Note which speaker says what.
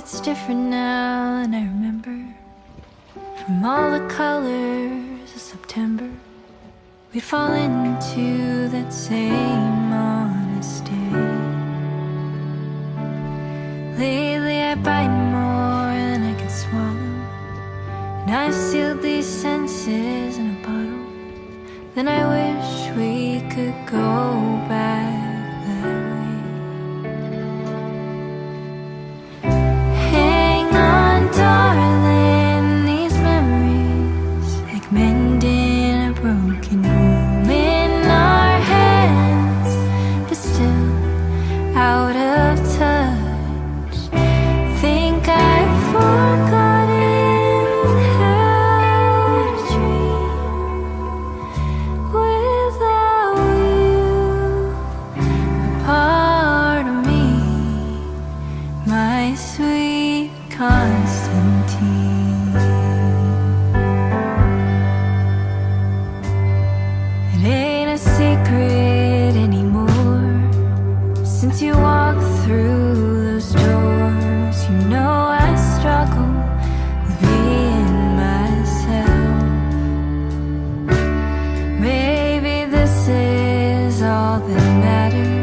Speaker 1: it's different now than I remember. From all the colors of September, we fall into that same honest day. Lately I bite more than I can swallow, and I've sealed these senses in a bottle. Then I wish we could go back that way. Hang on, darling, these memories, like mending a broken home in our hands, but still out of touch. Think I've forgotten how to dream without you, a part of me, my sweet Constantine. It ain't a secret anymore since you walked through those doors. You know I struggle with being myself. Maybe this is all that matters.